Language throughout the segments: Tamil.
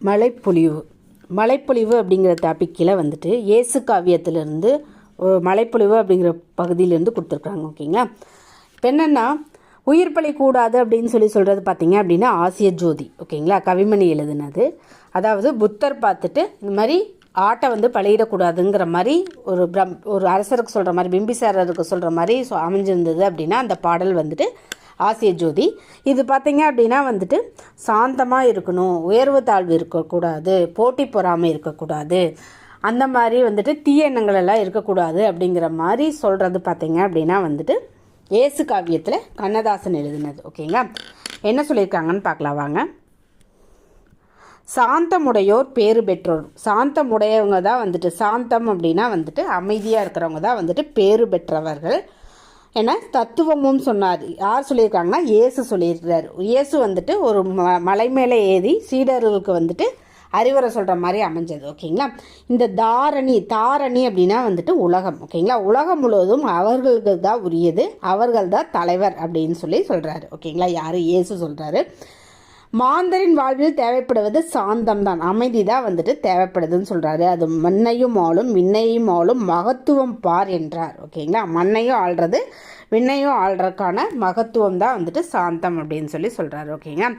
மழைப்பொழிவு. மழைப்பொழிவு அப்படிங்கிற டாப்பிக்கில் வந்துட்டு இயேசு காவியத்திலிருந்து மழைப்பொழிவு அப்படிங்கிற பகுதியிலேருந்து கொடுத்துருக்குறாங்க. ஓகேங்களா. இப்போ என்னென்னா உயிர் பலி கூடாது அப்படின்னு சொல்கிறது பார்த்தீங்க அப்படின்னா ஆசிய ஜோதி. ஓகேங்களா. கவிமணி எழுதுனது. அதாவது புத்தர் பார்த்துட்டு இந்த மாதிரி ஆட்டை பலியிடக்கூடாதுங்கிற மாதிரி ஒரு அரசருக்கு சொல்கிற மாதிரி, பிம்பிசாரருக்கு சொல்கிற மாதிரி அமைஞ்சிருந்தது அப்படின்னா அந்த பாடல் ஆசிய ஜோதி. இது பார்த்திங்க அப்படின்னா சாந்தமாக இருக்கணும், உயர்வு தாழ்வு இருக்கக்கூடாது, போட்டி பொறாமை இருக்கக்கூடாது, அந்த மாதிரி தீய எண்ணங்கள் எல்லாம் இருக்கக்கூடாது அப்படிங்கிற மாதிரி சொல்கிறது பார்த்திங்க அப்படின்னா இயேசு காவியத்தில் கண்ணதாசன் எழுதினது. ஓகேங்களா. என்ன சொல்லியிருக்காங்கன்னு பார்க்கலாம் வாங்க. சாந்தமுடையோர் பேறு பெற்றோர். சாந்தமுடையவங்க தான் சாந்தம் அப்படின்னா அமைதியாக இருக்கிறவங்க தான் பேறு பெற்றவர்கள் என தத்துவமும் சொன்னார். யார் சொல்லியிருக்காங்கன்னா இயேசு சொல்லியிருக்கிறார். இயேசு ஒரு மலை மேலே ஏறி சீடர்களுக்கு அறிவுரை சொல்கிற மாதிரி அமைஞ்சது. ஓகேங்களா. இந்த தாரணி அப்படின்னா உலகம். ஓகேங்களா. உலகம் முழுவதும் அவர்களுக்கு தான் உரியது, அவர்கள் தான் தலைவர் அப்படின்னு சொல்கிறாரு. ஓகேங்களா. யார்? இயேசு சொல்கிறாரு. மாந்தரின் வாழ்வில் தேவைப்படுவது சாந்தம் தான், அமைதி தான் தேவைப்படுதுன்னு சொல்கிறாரு. அது மண்ணையும் ஆளும் விண்ணையும் ஆளும் மகத்துவம் பார் என்றார். ஓகேங்களா. மண்ணையும் ஆள்றது விண்ணையும் ஆள்றதுக்கான மகத்துவம் தான் சாந்தம் அப்படின்னு சொல்கிறாரு. ஓகேங்களா.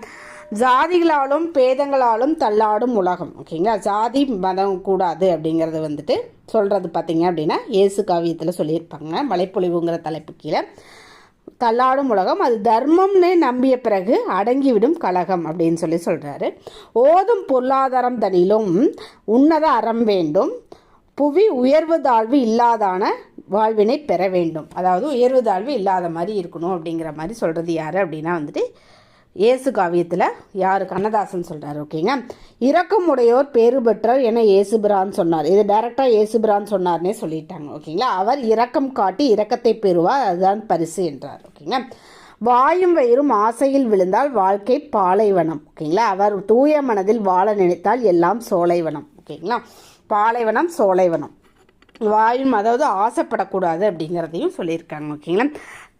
ஜாதிகளாலும் பேதங்களாலும் தள்ளாடும் உலகம். ஓகேங்களா. ஜாதி மதம் கூடாது அப்படிங்கிறது சொல்கிறது பார்த்தீங்க அப்படின்னா இயேசு காவியத்தில் சொல்லியிருப்பாங்க. மழைப்பொழிவுங்கிற தலைப்பு கீழே தள்ளாடும் உலகம் அது தர்மம்னு நம்பிய பிறகு அடங்கிவிடும் கலகம் அப்படின்னு சொல்கிறாரு. ஓதும் பொருளாதாரம் தனிலும் உன்னத அறம் வேண்டும், புவி உயர்வு தாழ்வு இல்லாதான வாழ்வினை பெற வேண்டும். அதாவது உயர்வு தாழ்வு இல்லாத மாதிரி இருக்கணும் அப்படிங்கிற மாதிரி சொல்கிறது யார் அப்படின்னா இயேசு காவியத்தில் யார்? கண்ணதாசன் சொல்கிறார். ஓகேங்க. இரக்கம் உடையோர் பேறு பெற்றோர் என இயேசுபிரான் சொன்னார். இது டைரெக்டாக இயேசுபிரான் சொன்னார்னே சொல்லிட்டாங்க. ஓகேங்களா. அவர் இரக்கம் காட்டி இரக்கத்தை பெறுவார், அதுதான் பரிசு என்றார். ஓகேங்க. வாயும் வயிறும் ஆசையில் விழுந்தால் வாழ்க்கை பாலைவனம். ஓகேங்களா. அவர் தூய மனதில் வாழ நினைத்தால் எல்லாம் சோலைவனம். ஓகேங்களா. பாலைவனம் சோலைவனம். வாயும் அதாவது ஆசைப்படக்கூடாது அப்படிங்கிறதையும் சொல்லியிருக்காங்க. ஓகேங்களா.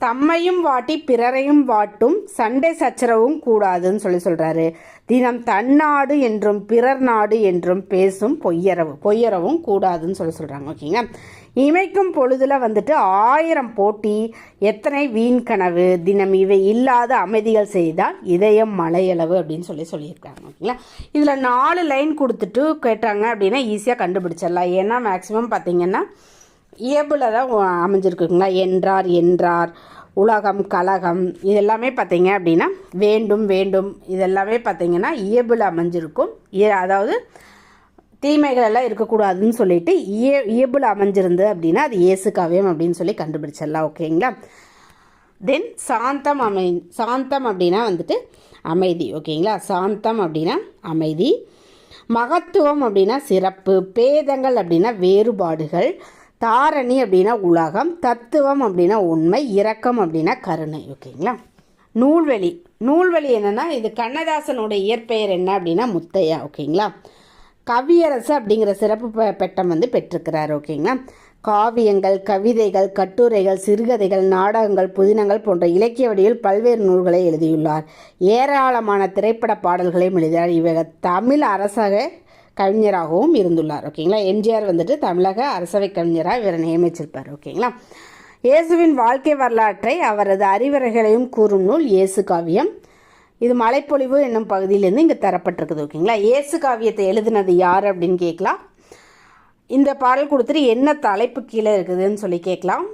தம்மையும் வாட்டி பிறரையும் வாட்டும் சண்டை சச்சரவும் கூடாதுன்னு சொல்கிறாரு. தினம் தன்னாடு என்றும் பிறர் நாடு என்றும் பேசும் பொய்யரவும் கூடாதுன்னு சொல்கிறாங்க. ஓகேங்களா. இமைக்கும் பொழுதுல 1000 போட்டி, எத்தனை வீண் கனவு, தினம் இவை இல்லாத அமைதிகள் செய்தால் இதயம் மலையளவு அப்படின்னு சொல்லியிருக்காங்க. ஓகேங்களா. இதில் 4 லைன் கொடுத்துட்டு கேட்டாங்க அப்படின்னா ஈஸியாக கண்டுபிடிச்சிடலாம். ஏன்னா மேக்ஸிமம் பார்த்தீங்கன்னா இயல்புல தான் அமைஞ்சிருக்குங்களா. என்றார், உலகம், கலகம், இதெல்லாமே பார்த்தீங்க அப்படின்னா வேண்டும் இதெல்லாமே பார்த்தீங்கன்னா இயல்புல அமைஞ்சிருக்கும். அதாவது தீமைகள் எல்லாம் இருக்கக்கூடாதுன்னு சொல்லிட்டு இயல்புல அமைஞ்சிருந்து அப்படின்னா அது இயேசு காவியம் அப்படின்னு கண்டுபிடிச்சிடலாம். ஓகேங்களா. தென் சாந்தம் அப்படின்னா அமைதி. ஓகேங்களா. சாந்தம் அப்படின்னா அமைதி. மகத்துவம் அப்படின்னா சிறப்பு. பேதங்கள் அப்படின்னா வேறுபாடுகள். தாரணி அப்படின்னா உலகம். தத்துவம் அப்படின்னா உண்மை. இரக்கம் அப்படின்னா கருணை. ஓகேங்களா. நூல்வழி என்னன்னா இது கண்ணதாசனோட இயற்பெயர் என்ன அப்படின்னா முத்தையா. ஓகேங்களா. கவியரசு அப்படிங்கிற சிறப்பு பட்டம் பெற்றிருக்கிறார். ஓகேங்களா. காவியங்கள், கவிதைகள், கட்டுரைகள், சிறுகதைகள், நாடகங்கள், புதினங்கள் போன்ற இலக்கிய வடிவில் பல்வேறு நூல்களை எழுதியுள்ளார். ஏராளமான திரைப்பட பாடல்களையும் எழுதினார். இவர் தமிழ் அரசக கவிஞராகவும் இருந்துள்ளார். ஓகேங்களா. எம்ஜிஆர் தமிழக அரசவை கவிஞராக இவரை நியமிச்சிருப்பார். ஓகேங்களா. இயேசுவின் வாழ்க்கை வரலாற்றை அவரது அறிவுரைகளையும் கூறும் நூல் இயேசு காவியம். இது மழைப்பொழிவு என்னும் பகுதியிலேருந்து இங்கே தரப்பட்டிருக்குது. ஓகேங்களா. இயேசு காவியத்தை எழுதினது யார் அப்படின்னு கேட்கலாம். இந்த பாடல் கொடுத்துட்டு என்ன தலைப்பு கீழே இருக்குதுன்னு கேட்கலாம்.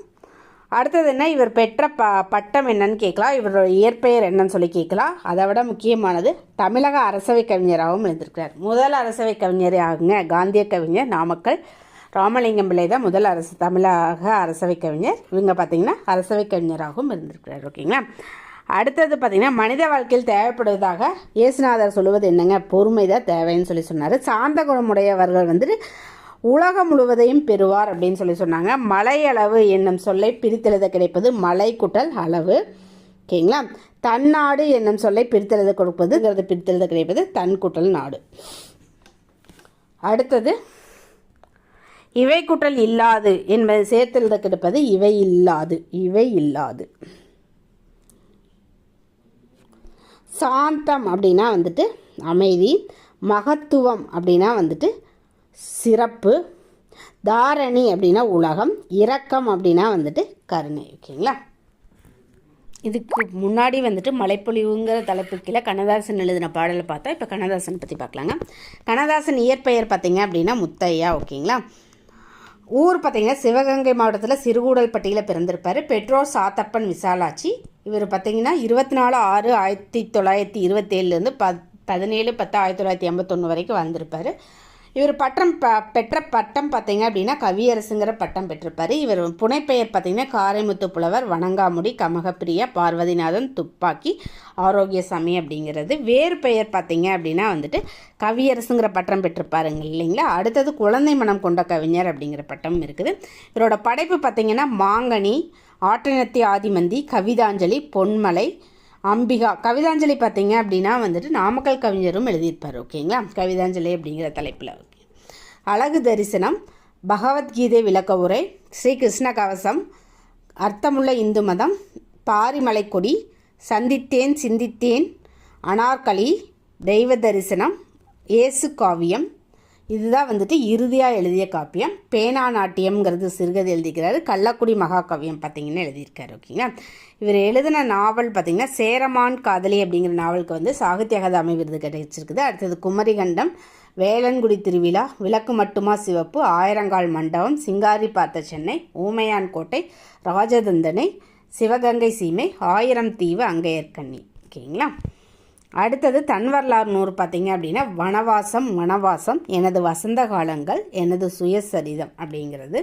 அடுத்தது என்ன, இவர் பெற்ற பட்டம் என்னன்னு கேட்கலாம். இவரோட இயற்பெயர் என்னன்னு கேட்கலாம். அதை விட முக்கியமானது தமிழக அரசவை கவிஞராகவும் இருந்திருக்கிறார். முதல் அரசவை கவிஞர் ஆகுங்க காந்திய கவிஞர் நாமக்கல் ராமலிங்கம் பிள்ளை தான் முதல் தமிழக அரசவை கவிஞர். இவங்க பார்த்தீங்கன்னா அரசவை கவிஞராகவும் இருந்திருக்கிறார். ஓகேங்களா. அடுத்தது பார்த்தீங்கன்னா மனித வாழ்க்கையில் தேவைப்படுவதாக இயேசுநாதர் சொல்லுவது என்னங்க, பொறுமை தான் தேவைன்னு சொன்னார். சாந்த குணமுடையவர்கள் உலகம் முழுவதையும் பெறுவார் அப்படின்னு சொன்னாங்க. மலையளவு என்னும் சொல்லை பிரித்தெழுத கிடைப்பது மலை குட்டல் அளவு. ஓகேங்களா. தன்னாடு என்னும் சொல்லை பிரித்தெழுத கிடைப்பது தன் குட்டல் நாடு. அடுத்தது இவை குட்டல் இல்லாது என்பது சேர்த்தெழுத கிடைப்பது இவை இல்லாது. சாந்தம் அப்படின்னா அமைதி. மகத்துவம் அப்படின்னா வந்துட்டு சிறப்பு, தாரணி அப்படின்னா உலகம், இரக்கம் அப்படின்னா வந்துட்டு கருணை. ஓகேங்களா? இதுக்கு முன்னாடி வந்துட்டு மலைப்பொழிவுங்கிற தலைப்பு கீழே கண்ணதாசன் எழுதின பாடலை பார்த்தா இப்போ கண்ணதாசன் பற்றி பார்க்கலாங்க. கண்ணதாசன் இயற்பெயர் பார்த்தீங்க அப்படின்னா முத்தையா. ஓகேங்களா? ஊர் பார்த்தீங்கன்னா சிவகங்கை மாவட்டத்தில் சிறுகூடல்பட்டியில் பிறந்திருப்பார். பெற்றோர் சாத்தப்பன் விசாலாட்சி. இவர் பார்த்தீங்கன்னா 24/6/1927 17/10/1981 வரைக்கும் வாழ்ந்திருப்பார். இவர் பெற்ற பட்டம் பார்த்தீங்க அப்படின்னா கவியரசுங்கிற பட்டம் பெற்றிருப்பார். இவர் புனைப்பெயர் பார்த்தீங்கன்னா காரைமுத்து புலவர், வணங்காமுடி, கமகப்பிரியா, பார்வதிநாதன், துப்பாக்கி, ஆரோக்கியசாமி அப்படிங்கிறது. வேறு பெயர் பார்த்தீங்க அப்படின்னா வந்துட்டு கவியரசுங்கிற பட்டம் பெற்றிருப்பாருங்க இல்லைங்களா. அடுத்தது குழந்தை மனம் கொண்ட கவிஞர் அப்படிங்கிற பட்டம் இருக்குது. இவரோட படைப்பு பார்த்தீங்கன்னா மாங்கனி, ஆற்றினத்தி ஆதிமந்தி, கவிதாஞ்சலி, பொன்மலை, அம்பிகா. கவிதாஞ்சலி பார்த்தீங்க அப்படின்னா வந்துட்டு நாமக்கல் கவிஞரும் எழுதியிருப்பார். ஓகேங்களா? கவிதாஞ்சலி அப்படிங்கிற தலைப்பில். ஓகே. அழகு தரிசனம், பகவத்கீதை விளக்க உரை, ஸ்ரீ கிருஷ்ண கவசம், அர்த்தமுள்ள இந்து மதம், பாரிமலைக்கொடி, சந்தித்தேன் சிந்தித்தேன், அனார்கலி, தெய்வ தரிசனம், இயேசு காவியம். இதுதான் வந்துட்டு இறுதியாக எழுதிய காப்பியம். பேனா நாட்டியம்ங்கிறது சிறுகதை எழுதிக்கிறாரு. கள்ளக்குடி மகாகாவியம் பார்த்தீங்கன்னா எழுதியிருக்காரு. ஓகேங்களா? இவர் எழுதின நாவல் பார்த்தீங்கன்னா சேரமான் காதலி அப்படிங்கிற நாவலுக்கு வந்து சாகித்ய அகாதமி விருது கிடைச்சிருக்குது. அடுத்தது குமரிகண்டம், வேளன்குடி திருவிழா, விளக்கு மட்டுமா சிவப்பு, ஆயிரங்கால் மண்டபம், சிங்காரி பார்த்த சென்னை, ஊமையான் கோட்டை, ராஜதந்தனை, சிவகங்கை சீமை, 1000 தீவு, அங்கையர்கண்ணி. ஓகேங்களா? அடுத்தது தன் வரலாறு நூறு பார்த்தீங்க அப்படின்னா வனவாசம், எனது வசந்த காலங்கள், எனது சுயசரிதம் அப்படிங்கிறது.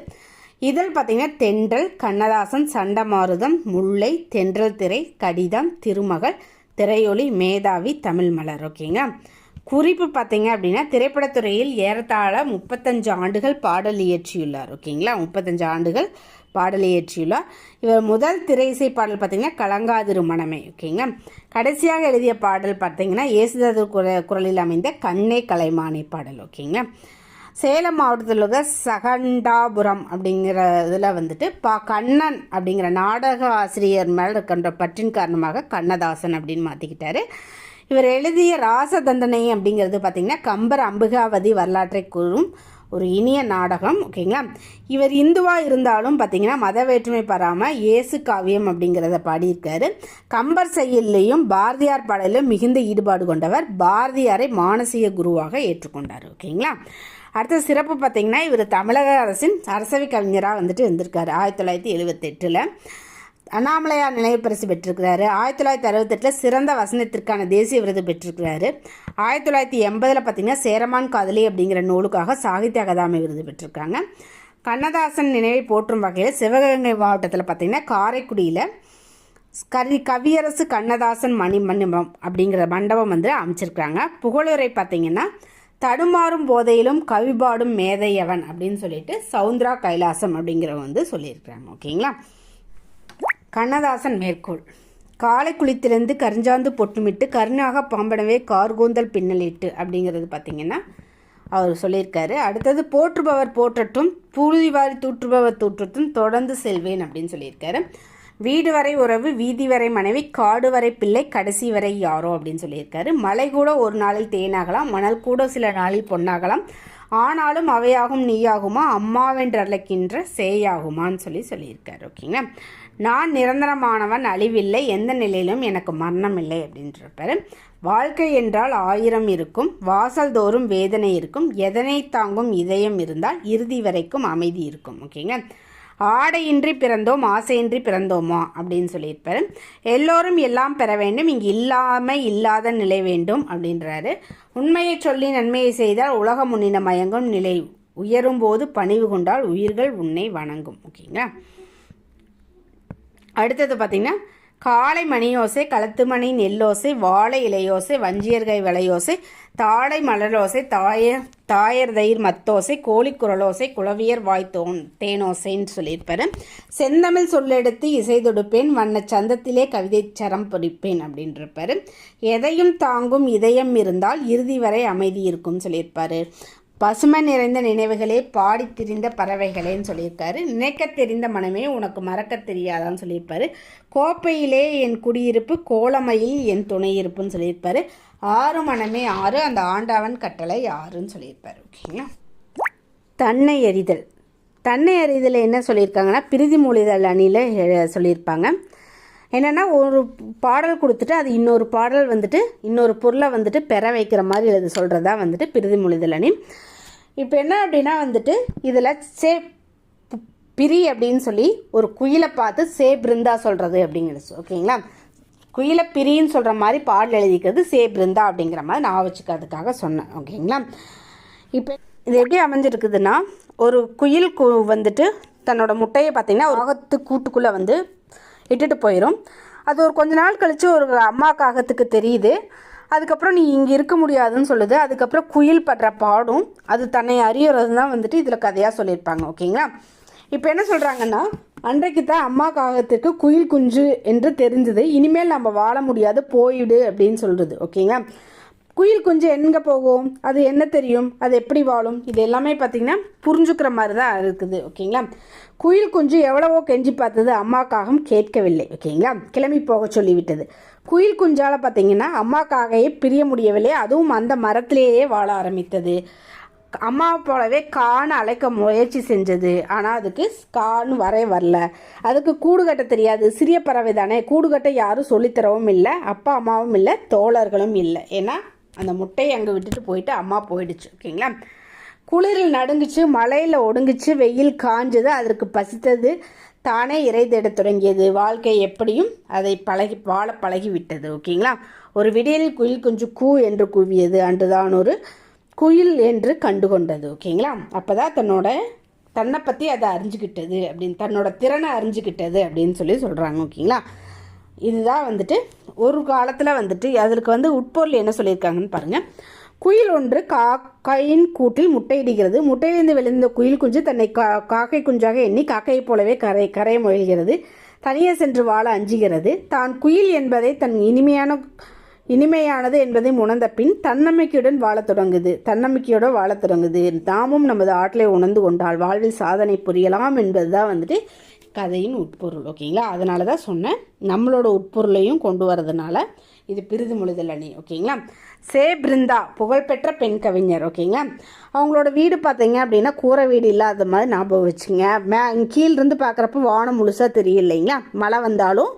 இதில் பார்த்தீங்கன்னா தென்றல், கண்ணதாசன், சண்டமாருதம், முல்லை, தென்றல் திரை, கடிதம், திருமகள், திரையொளி, மேதாவி, தமிழ் மலர். ஓகேங்களா? குறிப்பு பார்த்தீங்க அப்படின்னா திரைப்படத்துறையில் ஏறத்தாழ 35 ஆண்டுகள் பாடல் இயற்றியுள்ளார். ஓகேங்களா? 35 ஆண்டுகள் பாடல் இயற்றியுள்ளார். இவர் முதல் திரை இசை பாடல் பார்த்தீங்கன்னா கலங்காதிரு மனமே. ஓகேங்களா? கடைசியாக எழுதிய பாடல் பார்த்தீங்கன்னா இயேசுதாஸ் குரலில் அமைந்த கண்ணே கலைமானே பாடல். ஓகேங்களா? சேலம் மாவட்டத்தில் உள்ள சகண்டாபுரம் அப்படிங்கிற இதில் வந்துட்டு கண்ணன் அப்படிங்கிற நாடக ஆசிரியர் மேல் இருக்கின்ற பற்றின் காரணமாக கண்ணதாசன் அப்படின்னு மாற்றிக்கிட்டாரு. இவர் எழுதிய ராசதண்டனை அப்படிங்கிறது பார்த்திங்கன்னா கம்பர் அம்பிகாவதி வரலாற்றை கூறும் ஒரு இனிய நாடகம். ஓகேங்களா? இவர் இந்துவாக இருந்தாலும் பார்த்திங்கன்னா மத வேற்றுமை பெறாமல் இயேசு காவியம் அப்படிங்கிறத பாடியிருக்காரு. கம்பர் செயல்லையும் பாரதியார் பாடலிலும் மிகுந்த ஈடுபாடு கொண்டவர். பாரதியாரை மானசீக குருவாக ஏற்றுக்கொண்டார். ஓகேங்களா? அடுத்த சிறப்பு பார்த்திங்கன்னா இவர் தமிழக அரசின் அரசவை கவிஞராக வந்துட்டு இருந்திருக்காரு. 1978 அண்ணாமலையார் நினைவு பரிசு பெற்றிருக்கிறாரு. 1968 சிறந்த வசனத்திற்கான தேசிய விருது பெற்றிருக்கிறாரு. 1980 பார்த்திங்கன்னா சேரமான் காதலி அப்படிங்கிற நூலுக்காக சாகித்ய அகாதமி விருது பெற்றிருக்காங்க. கண்ணதாசன் நினைவை போற்றும் வகையில் சிவகங்கை மாவட்டத்தில் பார்த்திங்கன்னா காரைக்குடியில் கவியரசு கண்ணதாசன் மணிமண்டபம் அப்படிங்கிற மண்டபம் வந்து அமைச்சிருக்கிறாங்க. புகழுரை பார்த்திங்கன்னா தடுமாறும் போதையிலும் கவிபாடும் மேதையவன் அப்படின்னு சொல்லிட்டு சவுந்தரா கைலாசம் அப்படிங்கிறவங்க வந்து சொல்லியிருக்கிறாங்க. ஓகேங்களா? கண்ணதாசன் மேற்கோள்: காலை குளித்திலிருந்து கரிஞ்சாந்து பொட்டுமிட்டு கருணாக பாம்பனவே கார்கூந்தல் பின்னலிட்டு அப்படிங்கிறது பார்த்திங்கன்னா அவர் சொல்லியிருக்காரு. அடுத்தது போற்றுபவர் போற்றட்டும், பூதிவாரி தூற்றுபவர் தூற்றட்டும், தொடர்ந்து செல்வேன் அப்படின்னு சொல்லியிருக்காரு. வீடு வரை உறவு, வீதி வரை மனைவி, காடு வரை பிள்ளை, கடைசி வரை யாரோ அப்படின்னு சொல்லியிருக்காரு. மலை கூட ஒரு நாளில் தேனாகலாம், மணல் கூட சில நாளில் பொன்னாகலாம், ஆனாலும் அவையாகும் நீயாகுமா, அம்மாவென்றழைக்கின்ற சேயாகுமான்னு சொல்லியிருக்காரு. ஓகேங்களா? நான் நிரந்தரமானவன், அழிவில்லை, எந்த நிலையிலும் எனக்கு மரணம் இல்லை அப்படின்றப்பாரு. வாழ்க்கை என்றால் 1000 இருக்கும், வாசல் தோறும் வேதனை இருக்கும், எதனை தாங்கும் இதயம் இருந்தால் இறுதி வரைக்கும் அமைதி இருக்கும். ஓகேங்க? ஆடையின்றி பிறந்தோம், ஆசையின்றி பிறந்தோமா அப்படின்னு சொல்லியிருப்பாரு. எல்லோரும் எல்லாம் பெற வேண்டும், இங்கு இல்லாத நிலை வேண்டும் அப்படின்றாரு. உண்மையை சொல்லி நன்மையை செய்தால் உலகம் முன்னின மயங்கும், நிலை உயரும் போது பணிவு கொண்டால் உயிர்கள் உன்னை வணங்கும். ஓகேங்களா? அடுத்தது பார்த்திங்கன்னா காளை மணியோசை, களத்து மணி நெல்லோசை, வாழை இலையோசை, வஞ்சியர்கை வளையோசை, தாடை மலரோசை, தாயர் தயிர் மத்தோசை, கோழிக்குரலோசை, குளவியர் வாய் தேனோசைன்னு சொல்லியிருப்பாரு. செந்தமிழ் சொல்லெடுத்து இசை தொடுப்பேன், வண்ண சந்தத்திலே கவிதை சரம் பொடிப்பேன் அப்படின்றிருப்பாரு. எதையும் தாங்கும் இதயம் இருந்தால் இறுதி வரை அமைதி இருக்கும்னு சொல்லியிருப்பாரு. பசுமை நிறைந்த நினைவுகளே, பாடி திரிந்த பறவைகளேன்னு சொல்லியிருக்காரு. நினைக்க தெரிந்த மனமே உனக்கு மறக்க தெரியாதான்னு சொல்லியிருப்பாரு. கோப்பையிலே என் குடியிருப்பு, கோலமையில் என் துணை இருப்புன்னு சொல்லியிருப்பாரு. ஆறு மனமே ஆறு, அந்த ஆண்டவன் கட்டளை ஆறுன்னு சொல்லியிருப்பார். ஓகேங்களா. தன்னை எறிதல். தன்னை அறிதல் என்ன சொல்லியிருக்காங்கன்னா பிரிதி மொழிதல் அணியில் சொல்லியிருப்பாங்க. என்னென்னா ஒரு பாடல் கொடுத்துட்டு அது இன்னொரு பாடல் வந்துட்டு இன்னொரு பொருளை வந்துட்டு பெற வைக்கிற மாதிரி இது சொல்கிறது தான் வந்துட்டு பிரிதி மொழிதல் அணி. இப்போ என்ன அப்படின்னா வந்துட்டு இதில் பிரி அப்படின்னு சொல்லி ஒரு குயிலை பார்த்து பிருந்தா சொல்கிறது அப்படிங்கிறது. ஓகேங்களா. குயிலை பிரின்னு சொல்கிற மாதிரி பாடல் எழுதிக்கிறது பிருந்தா அப்படிங்கிற மாதிரி நான் வச்சுக்கிறதுக்காக சொன்னேன். ஓகேங்களா. இப்போ இது எப்படி அமைஞ்சிருக்குதுன்னா ஒரு குயில் வந்துட்டு தன்னோட முட்டையை பார்த்திங்கன்னா ஒரு காகத்து கூட்டுக்குள்ளே வந்து இட்டுட்டு போயிடும். அது ஒரு கொஞ்ச நாள் கழித்து ஒரு அம்மா காகத்துக்கு தெரியுது. அதுக்கப்புறம் நீ இங்கே இருக்க முடியாதுன்னு சொல்லுது. அதுக்கப்புறம் குயில் படுற பாடும் அது தன்னை அறியறது தான் வந்துட்டு இதில் கதையாக சொல்லியிருப்பாங்க. ஓகேங்களா. இப்போ என்ன சொல்கிறாங்கன்னா அன்றைக்கு தான் அம்மா காகத்திற்கு குயில் குஞ்சு என்று தெரிஞ்சது, இனிமேல் நம்ம வாழ முடியாது போயிடு அப்படின்னு சொல்கிறது. ஓகேங்களா. குயில் குஞ்சு எங்கே போகும், அது என்ன தெரியும், அது எப்படி வாழும், இது எல்லாமே பார்த்திங்கன்னா புரிஞ்சுக்கிற மாதிரி தான் இருக்குது. ஓகேங்களா. குயில் குஞ்சு எவ்வளவோ கெஞ்சி பார்த்தது, அம்மாக்காகவும் கேட்கவில்லை. ஓகேங்களா. கிளம்பி போக சொல்லிவிட்டது. குயில் குஞ்சால் பார்த்திங்கன்னா அம்மாக்காகையே பிரிய முடியவில்லை. அதுவும் அந்த மரத்திலேயே வாழ ஆரம்பித்தது. அம்மாவை போலவே கான்னு அழைக்க முயற்சி செஞ்சது. ஆனால் அதுக்கு கான்னு வரல. அதுக்கு கூடு கட்ட தெரியாது. சிறிய பறவை தானே, கூடு கட்ட யாரும் சொல்லித்தரவும் இல்லை, அப்பா அம்மாவும் இல்லை, தோழர்களும் இல்லை. ஏன்னா அந்த முட்டையை அங்கே விட்டுட்டு போயிட்டு அம்மா போயிடுச்சு. ஓகேங்களா. குளிரில் நடுங்குச்சு, மழையில் ஒடுங்குச்சு, வெயில் காஞ்சது, அதற்கு பசித்தது, தானே இறை தேடத் தொடங்கியது. வாழ்க்கை எப்படியும் அதை வாழ பழகி விட்டது. ஓகேங்களா. ஒரு விடியலில் குயில் குஞ்சு கூ என்று கூவியது. அன்றுதான் ஒரு குயில் என்று கண்டுகொண்டது. ஓகேங்களா. அப்போ தான் தன்னை பற்றி அதை அறிஞ்சிக்கிட்டது அப்படின்னு, தன்னோட திறனை அறிஞ்சிக்கிட்டது அப்படின்னு சொல்கிறாங்க. ஓகேங்களா. இதுதான் வந்துட்டு ஒரு காலத்தில் வந்துட்டு அதற்கு வந்து உட்பொருள் என்ன சொல்லியிருக்காங்கன்னு பாருங்கள். குயில் ஒன்று காக்கையின் கூட்டில் முட்டையிடுகிறது. முட்டையிலிருந்து விழுந்த குயில் குஞ்சு தன்னை காக்கை குஞ்சாக எண்ணி காக்கையைப் போலவே கரைய முயல்கிறது. தனியே சென்று வாழ அஞ்சுகிறது. தான் குயில் என்பதை தன் இனிமையானது என்பதை உணர்ந்த பின் தன்னம்பிக்கையோடு வாழத் தொடங்குது. நாமும் நமது ஆற்றலை உணர்ந்து கொண்டால் வாழ்வில் சாதனை புரியலாம் என்பது தான் வந்துட்டு கதையின் உட்பொருள். ஓகேங்களா. அதனால தான் சொன்னேன், நம்மளோட உட்பொருளையும் கொண்டு வரதுனால இது பிரிதி மொழிதல் அணி. ஓகேங்களா. பிருந்தா புகழ்பெற்ற பெண் கவிஞர். ஓகேங்களா. அவங்களோட வீடு பார்த்தீங்க அப்படின்னா கூரை வீடு இல்லாத மாதிரி ஞாபகம் வச்சுங்க. கீழிருந்து பார்க்குறப்ப வானம் முழுசாக தெரியும் இல்லைங்களா. மழை வந்தாலும்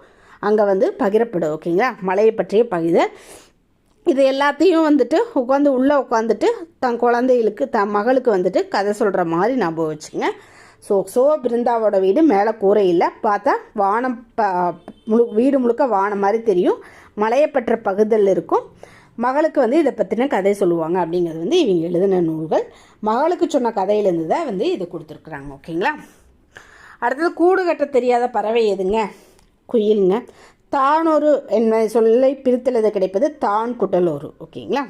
அங்கே வந்து பகிரப்படும். ஓகேங்களா. மழையை பற்றிய பகிர இது எல்லாத்தையும் வந்துட்டு உள்ளே உட்காந்துட்டு தன் குழந்தைகளுக்கு தன் மகளுக்கு வந்துட்டு கதை சொல்கிற மாதிரி ஞாபகம் வச்சுங்க. பிருந்தாவோட வீடு மேலே கூரை இல்லை, பார்த்தா வானம் வீடு முழுக்க வானம் மாதிரி தெரியும், மலையை பற்ற பகுதியில் இருக்கும். மகளுக்கு வந்து இதை பற்றின கதை சொல்லுவாங்க அப்படிங்கிறது வந்து இவங்க எழுதின நூல்கள். மகளுக்கு சொன்ன கதையிலேருந்து தான் வந்து இது கொடுத்துருக்குறாங்க. ஓகேங்களா. அடுத்தது கூடு கட்ட தெரியாத பறவை எதுங்க, குயிலுங்க. தானொரு என்ன சொல்லை பிரித்தெழுத கிடைப்பது தான் குட்டலோரு. ஓகேங்களா.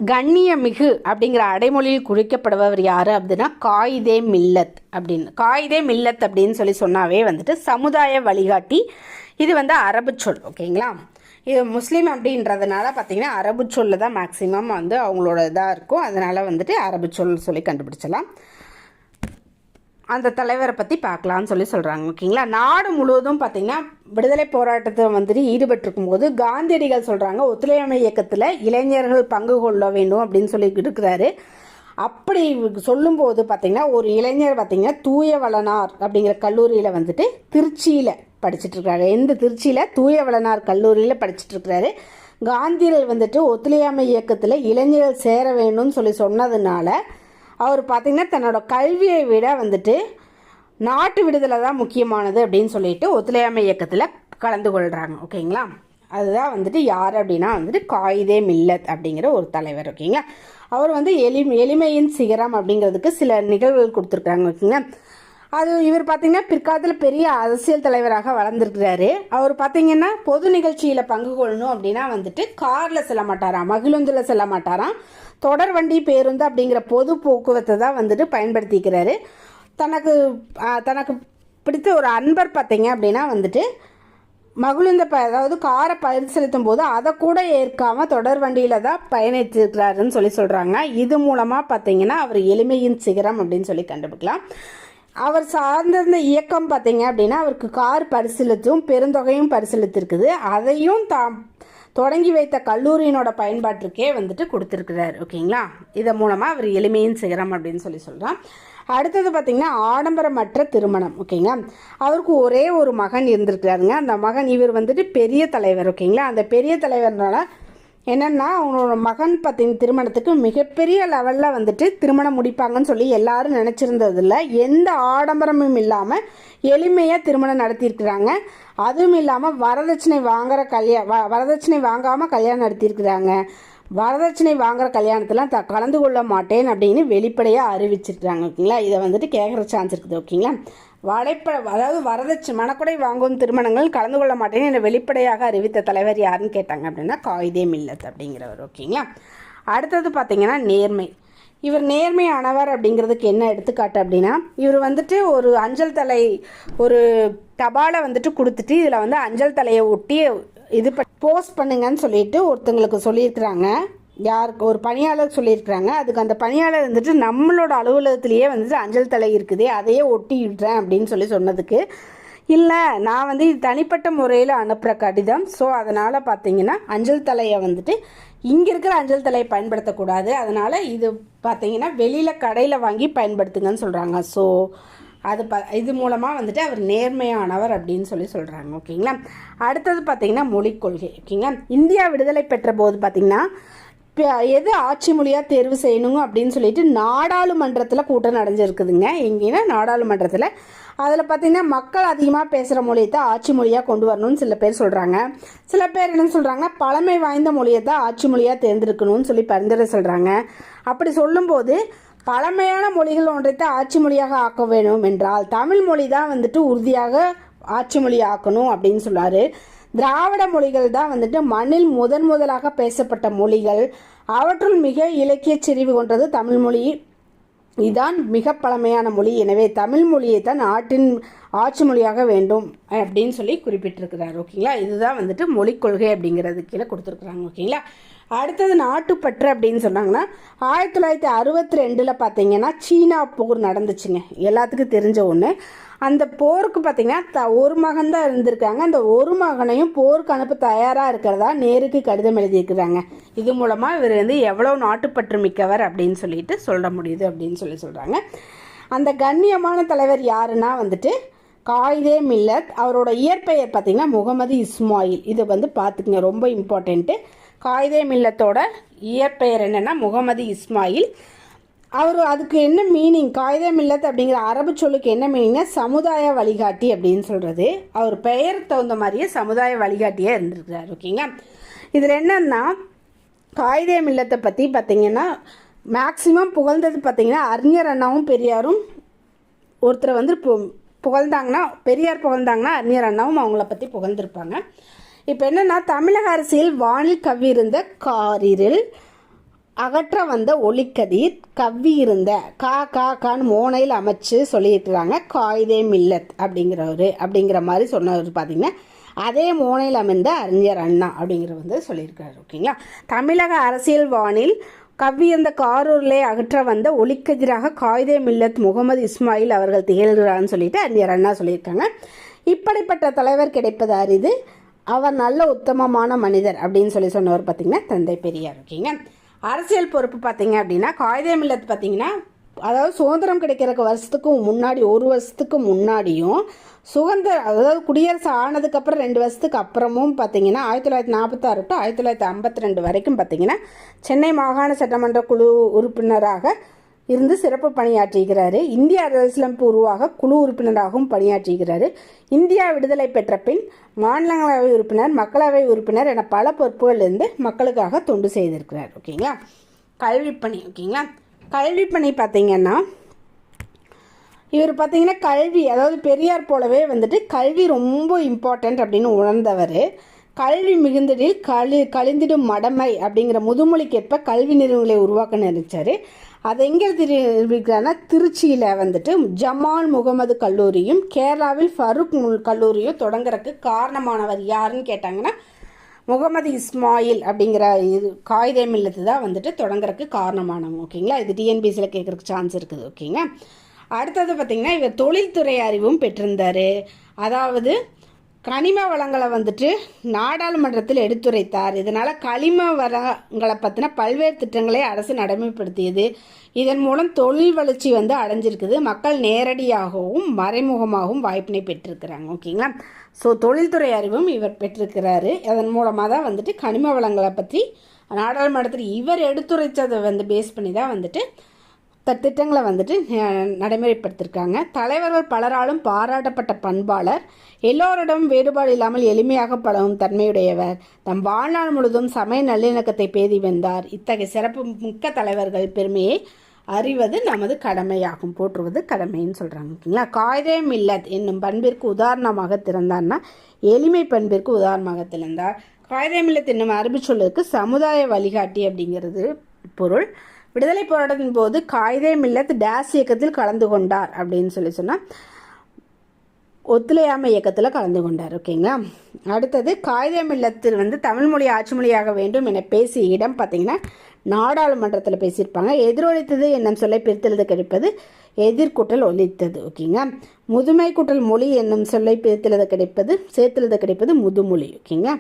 கண்ணியமிகு அப்படிங்கிற அடைமொழியில் குறிக்கப்படுபவர் யார் அப்படின்னா காயிதே மில்லத் அப்படின்னு சொல்லி சொன்னாவே வந்துட்டு சமுதாய வழிகாட்டி. இது வந்து அரபு சொல். ஓகேங்களா. இது முஸ்லீம் அப்படின்றதுனால பார்த்தீங்கன்னா அரபு சொல்ல தான் மேக்சிமம் வந்து அவங்களோட இதாக இருக்கும். அதனால் வந்துட்டு அரபு சொல் சொல்லி கண்டுபிடிச்சலாம். அந்த தலைவரை பற்றி பார்க்கலான்னு சொல்கிறாங்க. ஓகேங்களா. நாடு முழுவதும் பார்த்திங்கன்னா விடுதலை போராட்டத்தில் வந்துட்டு ஈடுபட்டிருக்கும் போது காந்தியடிகள் சொல்கிறாங்க ஒத்துழையாமை இயக்கத்தில் இளைஞர்கள் பங்கு கொள்ள வேண்டும் அப்படின்னு சொல்லி இருக்கிறாரு. அப்படி சொல்லும்போது பார்த்திங்கன்னா ஒரு இளைஞர் பார்த்திங்கன்னா தூய வளனார் அப்படிங்கிற கல்லூரியில் வந்துட்டு திருச்சியில் படிச்சுட்ருக்காரு. திருச்சியில் தூய வளனார் கல்லூரியில் படிச்சுட்ருக்கிறாரு. காந்தியடிகள் வந்துட்டு ஒத்துழையாமை இயக்கத்தில் இளைஞர்கள் சேர வேணும்னு சொன்னதுனால அவர் பார்த்திங்கன்னா தன்னோட கல்வியை விட வந்துட்டு நாட்டு விடுதலை தான் முக்கியமானது அப்படின்னு சொல்லிட்டு ஒத்துழையாமை இயக்கத்தில் கலந்து கொள்கிறாங்க. ஓகேங்களா. அதுதான் வந்துட்டு யார் அப்படின்னா வந்துட்டு காயிதே மில்லத் அப்படிங்கிற ஒரு தலைவர். ஓகேங்களா. அவர் வந்து எளிமையின் சிகரம் அப்படிங்கிறதுக்கு சில நிகழ்வுகள் கொடுத்துருக்காங்க. ஓகேங்களா. அது இவர் பார்த்திங்கன்னா பிற்காலத்தில் பெரிய அரசியல் தலைவராக வளர்ந்துருக்கிறாரு. அவர் பார்த்திங்கன்னா பொது நிகழ்ச்சியில் பங்கு கொள்ளணும் அப்படின்னா வந்துட்டு காரில் செல்ல மாட்டாராம், மகிழுந்தில் செல்ல மாட்டாராம், தொடர் வண்டி பேருந்து அப்படிங்கிற பொது போக்குவரத்தை தான் வந்துட்டு பயன்படுத்திக்கிறாரு. தனக்கு பிடித்த ஒரு அன்பர் பார்த்திங்க அப்படின்னா வந்துட்டு மகிழுந்த அதாவது காரை பரிசீலித்தும் போது அதை கூட ஏற்காமல் தொடர் வண்டியில் தான் பயணித்திருக்கிறாருன்னு சொல்கிறாங்க. இது மூலமாக பார்த்திங்கன்னா அவர் எளிமையின் சிகரம் அப்படின்னு சொல்லி கண்டுபிடிக்கலாம். அவர் சார்ந்திருந்த இயக்கம் பார்த்தீங்க அப்படின்னா அவருக்கு கார் பரிசீலித்தும் பெருந்தொகையும் பரிசீலித்திருக்குது. அதையும் தொடங்கி வைத்த கல்லூரியினோட பயன்பாட்டிற்கே வந்துட்டு கொடுத்துருக்கிறார். ஓகேங்களா, இதன் மூலமாக அவர் எளிமையின் சிகரம் அப்படின்னு சொல்கிறான். அடுத்தது பார்த்திங்கன்னா ஆடம்பரமற்ற திருமணம். ஓகேங்களா, அவருக்கு ஒரே ஒரு மகன் இருந்திருக்கிறாருங்க. அந்த மகன் இவர் வந்துட்டு பெரிய தலைவர். ஓகேங்களா, அந்த பெரிய தலைவர்னால என்னென்னா அவனோட மகன் பார்த்திங்க திருமணத்துக்கு மிகப்பெரிய லெவலில் வந்துட்டு திருமணம் முடிப்பாங்கன்னு சொல்லி எல்லாரும் நினச்சிருந்ததில்ல. எந்த ஆடம்பரமும் இல்லாமல் எளிமையாக திருமணம் நடத்தியிருக்கிறாங்க. அதுவும் இல்லாமல் வரதட்சணை வாங்காமல் கல்யாணம் நடத்தியிருக்கிறாங்க. வரதட்சணை வாங்குகிற கல்யாணத்தெலாம் கலந்து கொள்ள மாட்டேன் அப்படின்னு வெளிப்படையாக அறிவிச்சிருக்கிறாங்க. ஓகேங்களா, இதை வந்துட்டு கேட்குற சான்ஸ் இருக்குது. ஓகேங்களா, அதாவது மணக்கொடை வாங்கும் திருமணங்கள் கலந்து கொள்ள மாட்டேன்னு என்னை வெளிப்படையாக அறிவித்த தலைவர் யாருன்னு கேட்டாங்க அப்படின்னா காயிதே மில்லத் அப்படிங்கிறவர். ஓகேங்களா, அடுத்தது பார்த்திங்கன்னா நேர்மை. இவர் நேர்மையானவர் அப்படிங்கிறதுக்கு என்ன எடுத்துக்காட்டு அப்படின்னா, இவர் வந்துட்டு ஒரு அஞ்சல் தலை ஒரு தபாலை வந்துட்டு கொடுத்துட்டு இதில் வந்து அஞ்சல் தலையை ஒட்டி இது போஸ்ட் பண்ணுங்கன்னு சொல்லிட்டு ஒருத்தங்களுக்கு சொல்லியிருக்கிறாங்க. யாருக்கு ஒரு பணியாளர் சொல்லியிருக்கிறாங்க. அதுக்கு அந்த பணியாளர் வந்துட்டு நம்மளோட அலுவலகத்திலேயே வந்துட்டு அஞ்சல் தலை இருக்குது, அதையே ஒட்டி விடுறேன் அப்படின்னு சொன்னதுக்கு, இல்லை நான் வந்து இது தனிப்பட்ட முறையில் அனுப்புகிற கடிதம், ஸோ அதனால் பார்த்தீங்கன்னா அஞ்சல் தலையை வந்துட்டு இங்கே இருக்கிற அஞ்சல் தலையை பயன்படுத்தக்கூடாது, அதனால் இது பார்த்தீங்கன்னா வெளியில் கடையில் வாங்கி பயன்படுத்துங்கன்னு சொல்கிறாங்க. ஸோ அது இது மூலமாக வந்துட்டு அவர் நேர்மையானவர் அப்படின்னு சொல்கிறாங்க. ஓகேங்களா, அடுத்தது பார்த்திங்கன்னா மொழிக் கொள்கை. ஓகேங்களா, இந்தியா விடுதலை பெற்ற போது பார்த்திங்கன்னா எது ஆட்சி மொழியாக தேர்வு செய்யணுங்க அப்படின்னு சொல்லிட்டு நாடாளுமன்றத்தில் கூட்டம் நடந்துருக்குதுங்க. எங்கேன்னா நாடாளுமன்றத்தில். அதில் பார்த்திங்கன்னா மக்கள் அதிகமாக பேசுகிற மொழியை தான் ஆட்சி மொழியாக கொண்டு வரணும்னு சில பேர் சொல்கிறாங்க. சில பேர் என்ன சொல்கிறாங்க, பழமை வாய்ந்த மொழியை தான் ஆட்சி மொழியாக தேர்ந்தெடுக்கணும்னு சொல்லி பரிந்துரை சொல்கிறாங்க. அப்படி சொல்லும்போது பழமையான மொழிகள் ஒன்றைத்தான் ஆட்சி மொழியாக ஆக்க வேணும் என்றால் தமிழ் மொழி தான் வந்துட்டு உறுதியாக ஆட்சி மொழி ஆக்கணும் அப்படின்னு சொன்னார். திராவிட மொழிகள் தான் வந்துட்டு மண்ணில் முதலாக பேசப்பட்ட மொழிகள். அவற்றுள் மிக இலக்கிய செறிவு கொண்டது தமிழ் மொழி. இதுதான் மிக பழமையான மொழி. எனவே தமிழ் மொழியை தான் நாட்டின் ஆட்சி மொழியாக வேண்டும் அப்படின்னு சொல்லி குறிப்பிட்டிருக்கிறார். ஓகேங்களா, இதுதான் வந்துட்டு மொழிக் கொள்கை அப்படிங்கிறது கீழே கொடுத்துருக்குறாங்க. ஓகேங்களா, அடுத்தது நாட்டுப்பற்று அப்படின்னு சொன்னாங்கன்னா 1962 பார்த்தீங்கன்னா சீனா போர் நடந்துச்சுங்க, எல்லாத்துக்கும் தெரிஞ்ச ஒன்று. அந்த போருக்கு பார்த்தீங்கன்னா ஒரு மகன் தான் இருந்திருக்காங்க. அந்த ஒரு மகனையும் போருக்கு அனுப்ப தயாராக இருக்கிறதா நேருக்கு கடிதம் எழுதியிருக்கிறாங்க. இது மூலமாக இவர் வந்து எவ்வளோ நாட்டுப்பற்று மிக்கவர் அப்படின்னு சொல்லிட்டு சொல்ல முடியுது அப்படின்னு சொல்கிறாங்க. அந்த கண்ணியமான தலைவர் யாருன்னா வந்துட்டு காயிதே மில்லத். அவரோட இயற்பெயர் பார்த்திங்கன்னா முகமது இஸ்மாயில். இது வந்து பார்த்துக்குங்க, ரொம்ப இம்பார்ட்டண்ட்டு. காயிதே மில்லத்தோட இயற்பெயர் என்னென்னா முகமது இஸ்மாயில். அதுக்கு என்ன மீனிங், காயிதே மில்லத் அப்படிங்கிற அரபு சொல்லுக்கு என்ன மீனிங்னா சமுதாய வழிகாட்டி அப்படின்னு சொல்கிறது. அவர் பெயருக்கு தகுந்த மாதிரியே சமுதாய வழிகாட்டியாக இருந்திருக்கிறார். ஓகேங்களா, இதில் என்னன்னா காயிதே மில்லத்தை பற்றி பார்த்திங்கன்னா மேக்சிமம் புகழ்ந்தது பார்த்திங்கன்னா அறிஞர் அண்ணாவும் பெரியாரும். ஒருத்தரை வந்து புகழ்ந்தாங்கன்னா பெரியார் புகழ்ந்தாங்கன்னா அறிஞர் அண்ணாவும் அவங்கள பற்றி புகழ்ந்திருப்பாங்க. இப்போ என்னென்னா தமிழக அரசியல் வானில் கவ்வியிருந்த காரில் அகற்ற வந்த ஒளிக்கதிர் கவ்வியிருந்த கான்னு மோனையில் அமைச்சு சொல்லியிருக்கிறாங்க காயிதே மில்லத் அப்படிங்கிற மாதிரி சொன்னவர் பார்த்திங்கன்னா அதே மோனையில் அமைந்த அறிஞர் அண்ணா அப்படிங்கிற சொல்லியிருக்காரு. ஓகேங்களா, தமிழக அரசியல் வானில் கவ்வியிருந்த காரூரிலே அகற்ற வந்த ஒளிக்கதிராக காயிதே மில்லத் முகமது இஸ்மாயில் அவர்கள் திகழ்கிறான்னு சொல்லிட்டு அறிஞர் அண்ணா சொல்லியிருக்காங்க. இப்படிப்பட்ட தலைவர் கிடைப்பது அரிது, அவர் நல்ல உத்தமமான மனிதர் அப்படின்னு சொன்னவர் பார்த்திங்கன்னா தந்தை பெரியார். ஓகேங்க, அரசியல் பொறுப்பு பார்த்திங்க அப்படின்னா காயிதே மில்லத் பார்த்திங்கன்னா அதாவது சுதந்திரம் கிடைக்கிறக்கு ஒரு வருஷத்துக்கு முன்னாடியும் அதாவது குடியரசு ஆனதுக்கப்புறம் 2 வருஷத்துக்கு அப்புறமும் பார்த்திங்கன்னா 1946 to 1952 வரைக்கும் பார்த்திங்கன்னா சென்னை மாகாண சட்டமன்ற குழு உறுப்பினராக இருந்து சிறப்பு பணியாற்றுகிறாரு. இந்திய அரசியலமைப்பு உருவாக குழு உறுப்பினராகவும் பணியாற்றுகிறாரு. இந்தியா விடுதலை பெற்ற பின் மாநிலங்களவை உறுப்பினர், மக்களவை உறுப்பினர் என பல பொறுப்புகளிலிருந்து மக்களுக்காக தொண்டு செய்திருக்கிறார். ஓகேங்களா, கல்விப்பணி. ஓகேங்களா, கல்விப்பணி பார்த்திங்கன்னா இவர் பார்த்திங்கன்னா கல்வி அதாவது பெரியார் போலவே வந்துட்டு கல்வி ரொம்ப இம்பார்ட்டண்ட் அப்படின்னு உணர்ந்தவர். கல்வி மிகுந்ததில் கழிந்திடும் மடமை அப்படிங்கிற முதுமொழிக்கேற்ப கல்வி நிறுவனங்களை உருவாக்க நினைச்சார். அது எங்கே இருக்கிறாருன்னா திருச்சியில் வந்துட்டு ஜமால் முகமது கல்லூரியும் கேரளாவில் ஃபருக் கல்லூரியும் தொடங்குறதுக்கு காரணமானவர் யாருன்னு கேட்டாங்கன்னா முகமது இஸ்மாயில் அப்படிங்கிற காயிதே மில்லத்து தான் வந்துட்டு தொடங்குறதுக்கு காரணமானவங்க. ஓகேங்களா, இது டிஎன்பிசியில் கேட்குறதுக்கு சான்ஸ் இருக்குது. ஓகேங்க, அடுத்தது பார்த்திங்கன்னா இவர் தொழில்துறை அறிவும் பெற்றிருந்தார். அதாவது கனிம வளங்களை வந்துட்டு நாடாளுமன்றத்தில் எடுத்துரைத்தார். இதனால் கனிம வளங்களை பற்றின பல்வேறு திட்டங்களை அரசு நடைமுறைப்படுத்தியது. இதன் மூலம் தொழில் வளர்ச்சி வந்து அடைஞ்சிருக்குது. மக்கள் நேரடியாகவும் மறைமுகமாகவும் வாய்ப்பினை பெற்றிருக்கிறாங்க. ஓகேங்களா. ஸோ தொழில்துறை அறிவும் இவர் பெற்றிருக்கிறாரு. அதன் மூலமாக தான் வந்துட்டு கனிம வளங்களை பற்றி நாடாளுமன்றத்தில் இவர் எடுத்துரைத்ததை வந்து பேஸ் பண்ணி தான் வந்துட்டு திட்டங்களை வந்துட்டு நடைமுறைப்படுத்தியிருக்காங்க. தலைவர்கள் பலராலும் பாராட்டப்பட்ட பண்பாளர், எல்லோரிடம் வேறுபாடு இல்லாமல் எளிமையாக பழகும் தன்மையுடையவர், தம் வாழ்நாள் முழுதும் சமய நல்லிணக்கத்தை பேதி வந்தார். இத்தகைய சிறப்பு மிக்க தலைவர்கள் பெருமையை அறிவது நமது கடமையாகும், போற்றுவது கடமைன்னு சொல்கிறாங்க. ஓகேங்களா. காயிதே மில்லத் என்னும் பண்பிற்கு உதாரணமாக திறந்தார்னா எளிமை பண்பிற்கு உதாரணமாக திறந்தார். காயிதே மில்லத் என்னும் அரபி சொல்லுக்கு சமுதாய வழிகாட்டி அப்படிங்கிறது பொருள். விடுதலை போராட்டத்தின் போது காயிதே மில்லத் டேஸ் இயக்கத்தில் கலந்து கொண்டார் அப்படின்னு சொன்னால் ஒத்துழையாமை இயக்கத்தில் கலந்து கொண்டார். ஓகேங்களா. அடுத்தது காயிதே மில்லத்தில் வந்து தமிழ் மொழி ஆட்சி மொழியாக வேண்டும் என பேசிய இடம் பார்த்திங்கன்னா நாடாளுமன்றத்தில் பேசியிருப்பாங்க. எதிரொலித்தது என்னும் சொல்லை பிரித்தெழுத கிடைப்பது எதிர்கூட்டல் ஒலித்தது. ஓகேங்க. முதுமை கூட்டல் மொழி என்னும் சொல்லை பிரித்தெழுத கிடைப்பது சேர்த்தெழுத கிடைப்பது முதுமொழி. ஓகேங்க.